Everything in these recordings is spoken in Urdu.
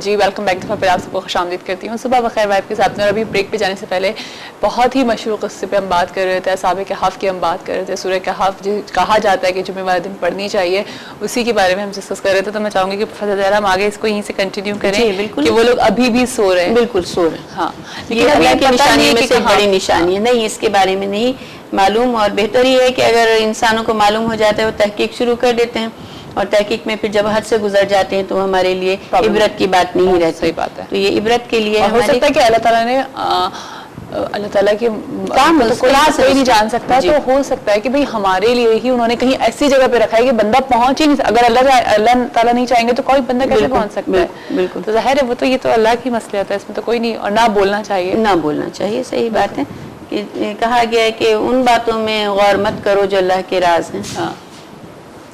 جی ویلکم بیک دفعہ پھر آپ سب کو خوش آمدید کرتی ہوں. صبح بخیر وائب کے ساتھ میں. اور ابھی بریک پہ جانے سے پہلے بہت ہی مشہور قصے پہ ہم بات کر رہے تھے, اصحاب کہف کی ہم بات کر رہے تھے. سورہ کہف کہا جاتا ہے کہ جمعے والے دن پڑھنی چاہیے, اسی کے بارے میں ہم ڈسکس کر رہے تھے. تو میں چاہوں گی کہ پروفیسر زہرا ہم آگے اس کو یہیں سے کنٹینیو کریں کہ وہ لوگ ابھی بھی سو رہے ہیں. بالکل سو رہے ہیں. ہاں یہ اللہ کی نشانی میں سے بڑی نشانی ہے. نہیں, اس کے بارے میں نہیں معلوم, اور بہتر یہ ہے کہ اگر انسانوں کو معلوم ہو جاتا ہے وہ تحقیق شروع کر دیتے ہیں, اور تحقیق میں پھر جب حد سے گزر جاتے ہیں تو ہمارے لیے عبرت کی بات نہیں رہتی. صحیح بات ہے. تو یہ عبرت کے لیے ہو سکتا ہے کہ اللہ تعالیٰ نے اللہ تعالیٰ کے کام کوئی نہیں جان سکتا, تو ہو سکتا ہے کہ بھئی ہمارے لیے ہی انہوں نے کہیں ایسی جگہ پہ رکھا ہے کہ بندہ پہنچ ہی نہیں سکتا. اگر اللہ تعالیٰ نہیں چاہیں گے تو کوئی بندہ کیسے پہنچ سکتا ہے. بالکل تو ظاہر ہے وہ تو یہ تو اللہ کی مسئلہ ہے, اس میں تو کوئی نہیں, اور نہ بولنا چاہیے. نہ بولنا چاہیے, صحیح بات ہے. کہ کہا گیا ہے کہ ان باتوں میں غور مت کرو جو اللہ کے راز ہیں. ہاں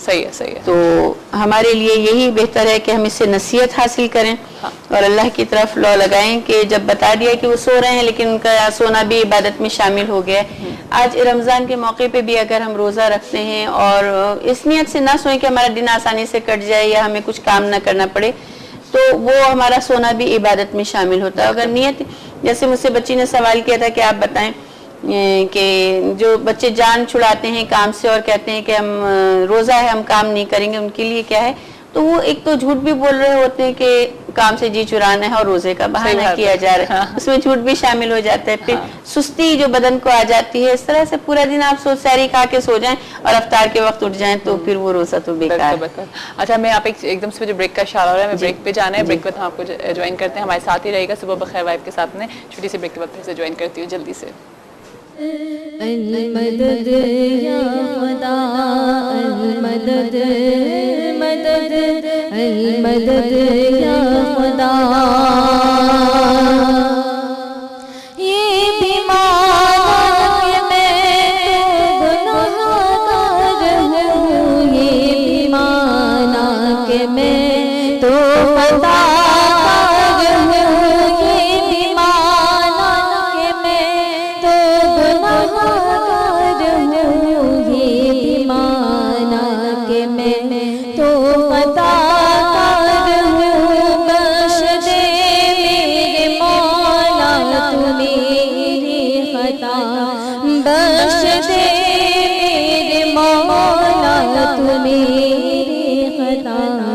صحیح ہے, صحیح ہے. تو ہمارے لیے یہی بہتر ہے کہ ہم اس سے نصیحت حاصل کریں اور اللہ کی طرف لو لگائیں کہ جب بتا دیا کہ وہ سو رہے ہیں لیکن ان کا سونا بھی عبادت میں شامل ہو گیا ہے. آج رمضان کے موقع پہ بھی اگر ہم روزہ رکھتے ہیں اور اس نیت سے نہ سوئیں کہ ہمارا دن آسانی سے کٹ جائے یا ہمیں کچھ کام نہ کرنا پڑے, تو وہ ہمارا سونا بھی عبادت میں شامل ہوتا ہے. اگر نیت, جیسے مجھ سے بچی نے سوال کیا تھا کہ آپ بتائیں کہ جو بچے جان چھڑاتے ہیں کام سے اور کہتے ہیں کہ ہم روزہ ہے ہم کام نہیں کریں گے, ان کے لیے کیا ہے. تو وہ ایک تو جھوٹ بھی بول رہے ہوتے ہیں کہ کام سے جی چرانا ہے اور روزے کا بہانہ کیا جا رہا ہے, اس میں جھوٹ بھی شامل ہو جاتا ہے. پھر سستی جو بدن کو آ جاتی ہے, اس طرح سے پورا دن آپ سحری کھا کے سو جائیں اور افطار کے وقت اٹھ جائیں تو پھر وہ روزہ تو بیکار ہے. اچھا, میں آپ ایک دم سے جو بریک کا اشارہ ہو رہا ہے, میں بریک پہ جانا ہے. بریک پہ ہم آپ کو جوائن کرتے ہیں, ہمارے ساتھ ہی رہے گا صبح بخیر وائب کے ساتھ میں. چھوٹی سی بریک کے بعد پھر سے جوائن کرتی ہوں جلدی سے. المدد یا خدا المدد مدد المدد یا خدا. یہ بھی مانا کہ میں تو گناہگار ہوں, یہ بھی مانا کہ میں تو خطا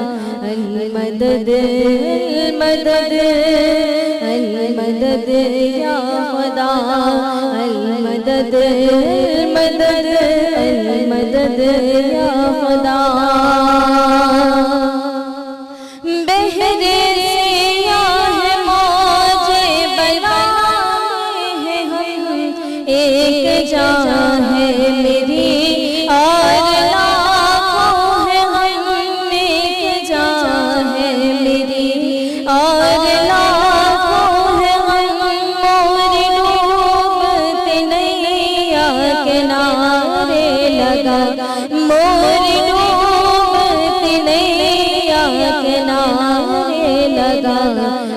المدد المدد یا خدا المدد المدد المدد یا خدا. بہرے سیاہ موج بلا ہے ہم, ایک جان ہے میری اور لاکھوں ہے ہم, ایک جان ہے میری اور لاکھوں ہے ہم. موری ڈوبتے نیا کنارے لگا, موری ڈوبتے نیا کنارے لگا.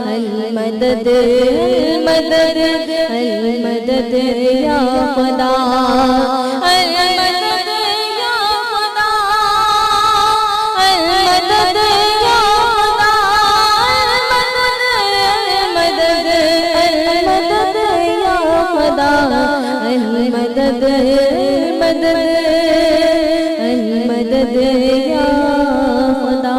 المدد المدد المدد یا خدا المدد یا خدا المدد یا خدا المدد المدد یا خدا المدد المدد المدد یا خدا.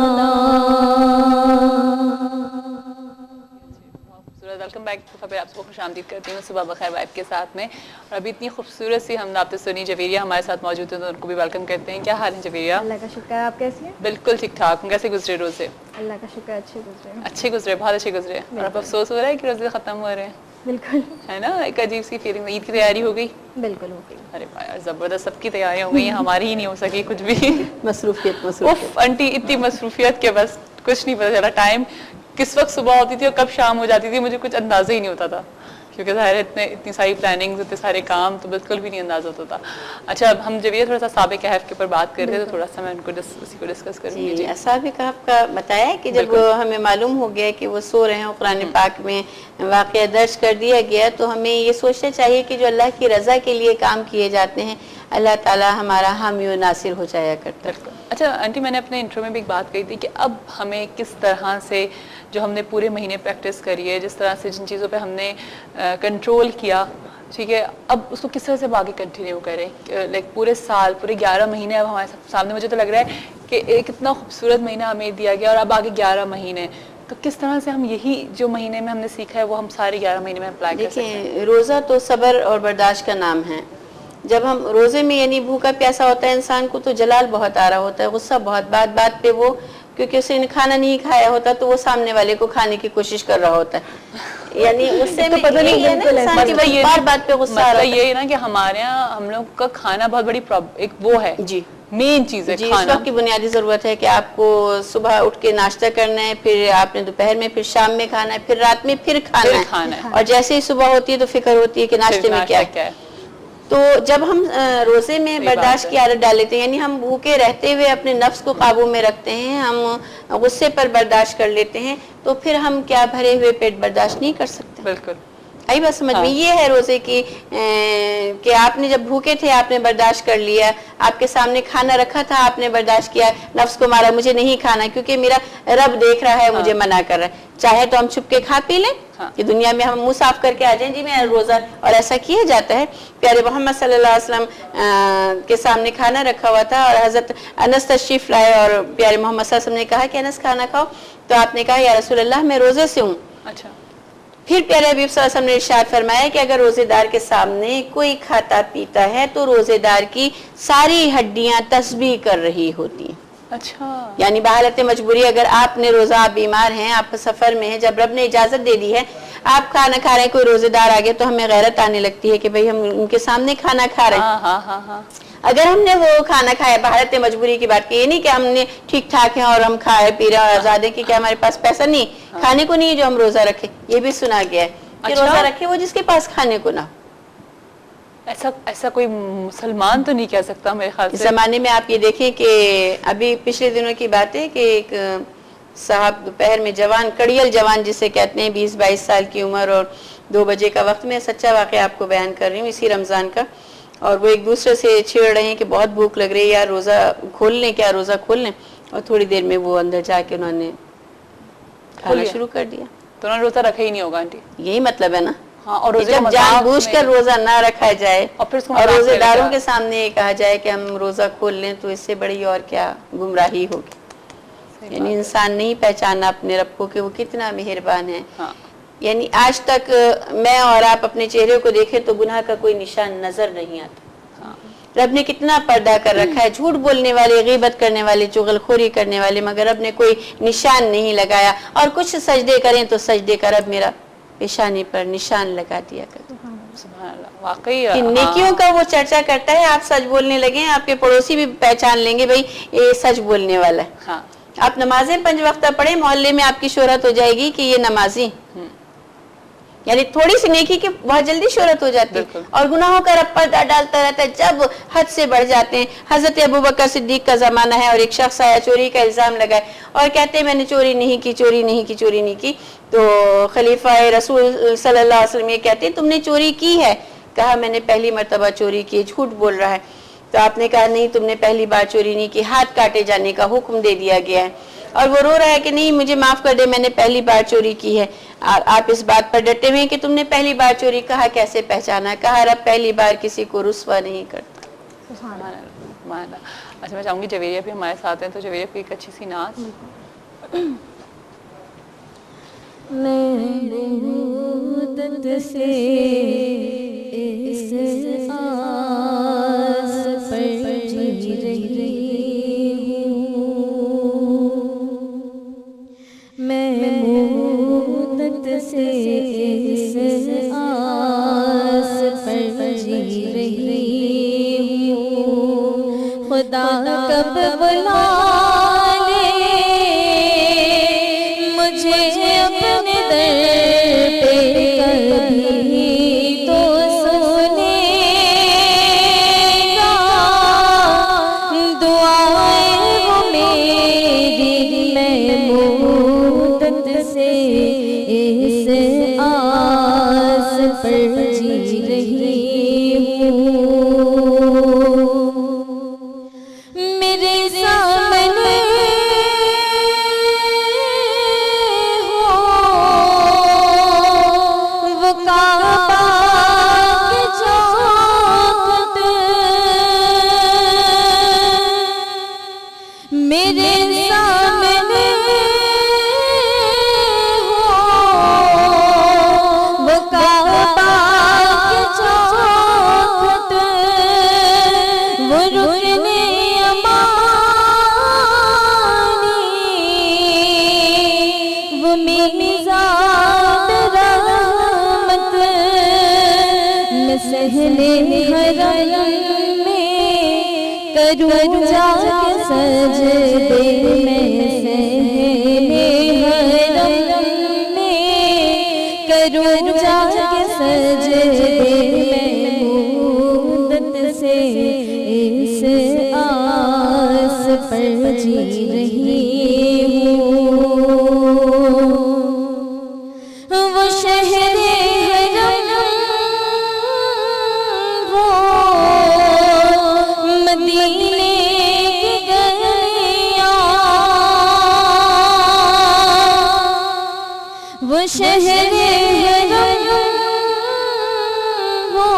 Welcome back. آپ کو خوش آمدید کرتی ہوں صبح بخیر وائب کے ساتھ میں. اور ابھی اتنی خوبصورت سی ہم نابت سنی جویریہ ہمارے ساتھ موجود ہیں, تو ان کو بھی ویلکم کرتے ہیں. کیا حال ہے جویریہ؟ اللہ کا شکر ہے, آپ کیسی ہیں؟ بالکل ٹھیک ٹھاک. کیسے گزرے روزے؟ اللہ کا شکر اچھے گزرے. اچھے گزرے, بہت اچھے گزرے. اور اب افسوس ہو رہا ہے کہ روزے ختم ہو رہے ہیں؟ بالکل ہے نا, ایک عجیب سی فیلنگ. عید کی تیاری ہو گئی؟ بالکل ہو گئی. ارے یار زبردست, سب کی تیاریاں ہو گئی ہیں, ہماری ہی نہیں ہو سکی کچھ بھی. مصروفیت اوف آنٹی, اتنی مصروفیت کے بس کچھ نہیں پتا چلا. ٹائم کس وقت صبح ہوتی تھی اور کب شام ہو جاتی تھی مجھے کچھ اندازہ ہی نہیں ہوتا تھا, کیونکہ ظاہر ہے اتنی ساری پلاننگز, اتنے سارے کام, تو بالکل بھی نہیں اندازہ ہوتا تھا. اچھا, اب ہم جب یہ تھوڑا سا اصحاب کہف کے اوپر بات کر رہے تھے, تو تھوڑا سا میں ان کو اسی کو ڈسکس کروں گی. اصحاب کہف کا بتایا ہے کہ جب ہمیں معلوم ہو گیا کہ وہ سو رہے ہیں, قرآن پاک میں واقعہ درج کر دیا گیا, تو ہمیں یہ سوچنا چاہیے کہ جو اللہ کی رضا کے لیے کام کیے جاتے ہیں, اللہ تعالی ہمارا حامی و ناصر ہو جایا کرتا ہے. اچھا آنٹی، میں نے اپنے انٹرو میں بھی ایک بات کہی تھی کہ اب ہمیں کس طرح سے جو ہم نے پورے مہینے پریکٹس کری ہے، جس طرح سے جن چیزوں پہ ہم نے کنٹرول کیا، ٹھیک ہے، اب اس کو کس طرح سے باقی کنٹینیو کریں، لائک پورے سال، پورے 11 مہینے اب ہمارے سامنے. مجھے تو لگ رہا ہے کہ ایک اتنا خوبصورت مہینہ ہمیں دیا گیا اور اب آگے 11 مہینے، تو کس طرح سے ہم یہی جو مہینے میں ہم نے سیکھا ہے وہ ہم سارے 11 مہینے میں اپلائی کر سکتے ہیں؟ دیکھیں، روزہ تو صبر اور برداشت کا نام ہے. جب ہم روزے میں یعنی بھوکا پیاسا ہوتا ہے انسان کو تو جلال بہت آ رہا ہوتا ہے، غصہ بہت، بات بات پہ وہ، کیونکہ اسے کھانا نہیں کھایا ہوتا تو وہ سامنے والے کو کھانے کی کوشش کر رہا ہوتا ہے، یعنی غصے میں پتہ نہیں یہی ہے نا انسان کی بس بات بات پہ غصہ آ رہا مسئلہ یہ ہے نا کہ ہمارے یہاں ہم لوگ کا کھانا بہت بڑی ایک وہ ہے، جی مین چیز ہے جی. اس کھانا. وقت کی بنیادی ضرورت ہے کہ آپ کو صبح اٹھ کے ناشتہ کرنا ہے، پھر آپ نے دوپہر میں، پھر شام میں کھانا ہے، پھر رات میں پھر کھانا ہے. اور جیسے ہی صبح ہوتی ہے تو فکر ہوتی ہے کہ ناشتے میں کیا ہے. تو جب ہم روزے میں برداشت کی عادت ڈال لیتے ہیں، یعنی ہم بھوکے رہتے ہوئے اپنے نفس کو قابو میں رکھتے ہیں، ہم غصے پر برداشت کر لیتے ہیں، تو پھر ہم کیا بھرے ہوئے پیٹ برداشت نہیں کر سکتے. بالکل آئی بات سمجھ میں. یہ ہے روزے کی کہ آپ نے جب بھوکے تھے آپ نے برداشت کر لیا، آپ کے سامنے کھانا رکھا تھا آپ نے برداشت کیا، نفس کو مارا مجھے نہیں کھانا کیونکہ میرا رب دیکھ رہا ہے، مجھے منع کر رہا ہے. چاہے تو ہم چھپ کے کھا پی لیں کہ دنیا میں ہم منہ صاف کر کے آ جائیں جی میں روزہ، اور ایسا کیا جاتا ہے. پیارے محمد صلی اللہ علیہ وسلم کے سامنے کھانا رکھا ہوا تھا اور حضرت انس تشریف لائے اور پیارے محمد صلی اللہ علیہ وسلم نے کہا کہ انس کھانا کھاؤ، تو آپ نے کہا یا رسول اللہ میں روزے سے ہوں. اچھا. پھر پیارے حبیب صلی اللہ علیہ وسلم نے ارشاد فرمایا کہ اگر روزے دار کے سامنے کوئی کھاتا پیتا ہے تو روزے دار کی ساری ہڈیاں تسبیح کر رہی ہوتی ہیں. اچھا. یعنی بحالت مجبوری اگر آپ نے روزہ، آپ بیمار ہیں، آپ سفر میں ہیں، جب رب نے اجازت دے دی ہے، آپ کھانا کھا رہے ہیں، کوئی روزے دار آگے تو ہمیں غیرت آنے لگتی ہے کہ بھئی ہم ان کے سامنے کھانا کھا رہے ہیں. اگر ہم نے وہ کھانا کھایا، بحالت مجبوری کی بات کی، یہ نہیں کہ ہم نے ٹھیک ٹھاک ہے اور ہم کھائے پی رہے اور آزاد ہے کہ کیا ہمارے پاس پیسہ نہیں کھانے کو نہیں ہے جو ہم روزہ رکھے. یہ بھی سنا گیا ہے کہ روزہ رکھے وہ جس کے پاس کھانے کو نہ. ایسا کوئی مسلمان تو نہیں کہہ سکتا میرے خیال سے. اس زمانے میں آپ یہ دیکھیں کہ ابھی پچھلے دنوں کی بات ہے کہ ایک صاحب دوپہر میں جوان، کڑیل جوان جسے کہتے ہیں، 20-22 سال کی عمر اور 2 بجے کا وقت، میں سچا واقعہ آپ کو بیان کر رہی ہوں اسی رمضان کا، اور وہ ایک دوسرے سے چھیڑ رہے ہیں کہ بہت بھوک لگ رہی ہے یار، روزہ کھول لیں کیا، روزہ کھول لیں، اور تھوڑی دیر میں وہ اندر جا کے انہوں نے کھانا شروع کر دیا. تو انہوں نے روزہ رکھا ہی نہیں ہوگا آنٹی. یہی مطلب ہے نا، اور جب جان بوجھ کر روزہ نہ رکھا جائے اور روزے داروں کے سامنے یہ کہا جائے کہ ہم روزہ کھول لیں، تو اس سے بڑی اور کیا گمراہی ہوگی. یعنی انسان نہیں پہچانا اپنے رب کو کہ وہ کتنا مہربان ہے. یعنی آج تک میں اور آپ اپنے چہرے کو دیکھیں تو گناہ کا کوئی نشان نظر نہیں آتا. رب نے کتنا پردہ کر رکھا ہے، جھوٹ بولنے والے، غیبت کرنے والے، چغلخوری کرنے والے، مگر رب نے کوئی نشان نہیں لگایا. اور کچھ سجدے کریں تو سجدے کا رب میرا پیشانی پر نشان لگا دیا کرتا. سبحان اللہ. واقعی نیکیوں کا وہ چرچا کرتا ہے، آپ سچ بولنے لگے، آپ کے پڑوسی بھی پہچان لیں گے بھئی یہ سچ بولنے والا ہے. آپ نمازیں 5 وقتہ پڑھیں، محلے میں آپ کی شہرت ہو جائے گی کہ یہ نمازی. یعنی تھوڑی سی نیکی کی بہت جلدی شہرت ہو جاتی ہے. اور گناہوں کا رب پردہ ڈالتا رہتا ہے جب حد سے بڑھ جاتے ہیں. حضرت ابوبکر صدیق کا زمانہ ہے اور ایک شخص آیا، چوری کا الزام لگائے اور کہتے ہیں میں نے چوری نہیں کی، چوری نہیں کی، چوری نہیں کی. تو خلیفہ رسول صلی اللہ علیہ وسلم یہ کہتے ہیں تم نے چوری کی ہے؟ کہا میں نے پہلی مرتبہ چوری کی. جھوٹ بول رہا ہے. تو آپ نے کہا نہیں تم نے پہلی بار چوری نہیں کی، ہاتھ کاٹے جانے کا حکم دے دیا گیا ہے. اور وہ رو رہا ہے کہ نہیں مجھے معاف کر دے، میں نے پہلی بار چوری کی ہے. آپ اس بات پر ڈٹے ہوئے کہ تم نے پہلی بار چوری. کہا کیسے پہچانا؟ کہا رب پہلی بار کسی کو رسوا نہیں کرتا. اچھا میں چاہوں گی جویریہ بھی ہمارے ساتھ ہیں، تو جویریہ کی ایک اچھی سی نعت. میں مدت سے اس آس پر جی رہی ہوں، میں مدت سے اس آس پر جی رہی ہوں، خدا کب بلا جی رہی ہوں، میرے سامنے میرے سامنے ہو وہ کعبہ کی چوکھٹ، وہ رکن امانی، وہ میزان رحمت، میں صحن حرم میں کروں جا کے سجدے میں، صحن حرم میں کروں جا کے سجدے میں، مدت سے اس آس پر جی رہی ہوں، وہ شہر حرم، وہ مدینے کی گلیاں، وہ شہر حرم، وہ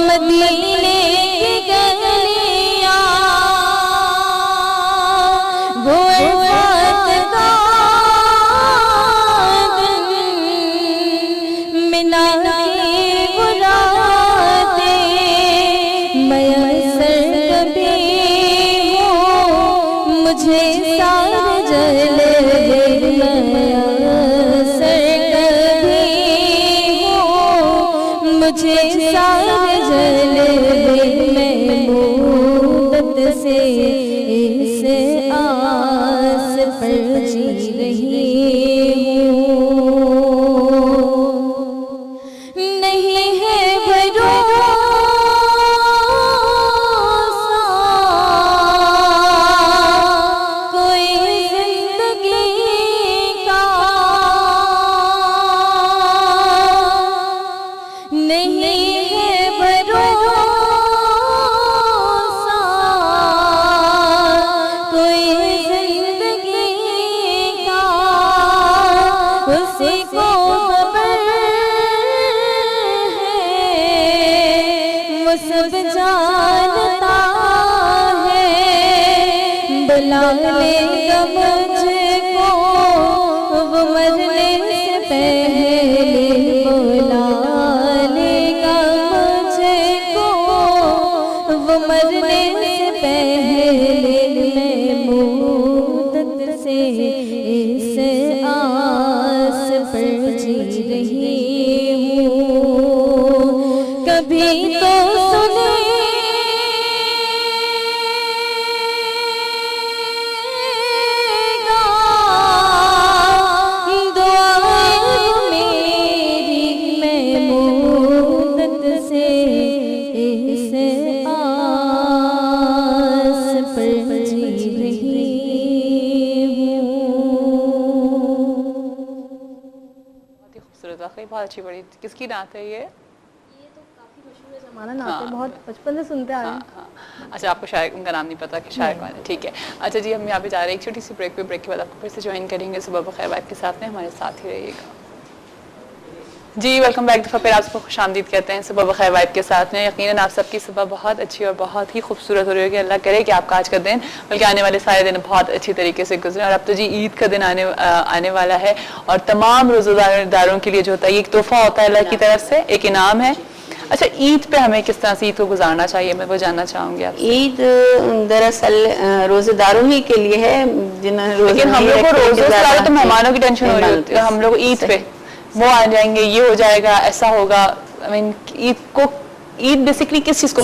مدینے کی گلیاں، وہ عرفات کا دن، منا کی وہ راتیں، میسر کبھی ہو مجھے سارے جلوے، میسر کبھی ہو مجھے سارے جلوے، میں مدت سے اس آس پر جی رہی ہوں، نہیں ہے بھروسہ کوئی زندگی کا، نہیں ہے بھروسہ کوئی زندگی کا، اسی کو خبر ہے، وہ سب جانتا ہے، بلا لے گا مجھ کو وہ مرنے سے پہلے، بلا لے گا مجھ کو وہ مرنے سے پہلے، میں مدت سے اس آس پر جی رہی ہوں، کبھی تو سنے گا دعائیں میری، میں مدت سے اس آس پر جی رہی ہوں۔ بہت ہی خوبصورت، واقعی بہت اچھی پڑھی. کس کی نعت ہے یہ؟ یہ تو کافی مشہور ہے، زمانہ نعت ہے، بہت بچپن سے سنتے آ رہے ہاں ہیں۔ ہاں. اچھا، آپ کو شاعر ان کا نام نہیں پتا کہ شاعر کون ہے؟ ٹھیک ہے. اچھا جی، ہم یہاں پہ جا رہے ہیں ایک چھوٹی سی بریک پہ، بریک کے بعد آپ کو پھر سے جوائن کریں گے صبح بخیر وائب کے ساتھ میں، ہمارے ساتھ ہی رہیے گا. جی ویلکم بیک. دفعہ پھر آپ کو خوش آمدید کہتے ہیں صبح بخیر وائب کے ساتھ میں. یقیناً آپ سب کی صبح بہت اچھی اور بہت ہی خوبصورت ہو رہی ہوگی. اللہ کرے کہ آپ کا آج کا دن بلکہ آنے والے سارے دن بہت اچھی طریقے سے گزرے. اور اب تو جی عید کا دن آنے والا ہے، اور تمام روزہ داروں کے لیے جو ہوتا ہے یہ ایک تحفہ ہوتا ہے اللہ کی طرف سے، ایک انعام ہے. اچھا، عید پہ ہمیں کس طرح سے عید کو گزارنا چاہیے، میں وہ جاننا چاہوں گی آپ سے. عید دراصل روزے داروں ہی کے لیے ہے جنہوں نے لیکن ہم لوگ کو روزوں سے زیادہ تو مہمانوں کی ٹینشن ہو رہی ہوتی ہے. ہم لوگ عید پہ وہ آ جائیں گے، یہ ہو جائے گا، ایسا ہوگا. I mean, عید بیسیکلی کس چیز کو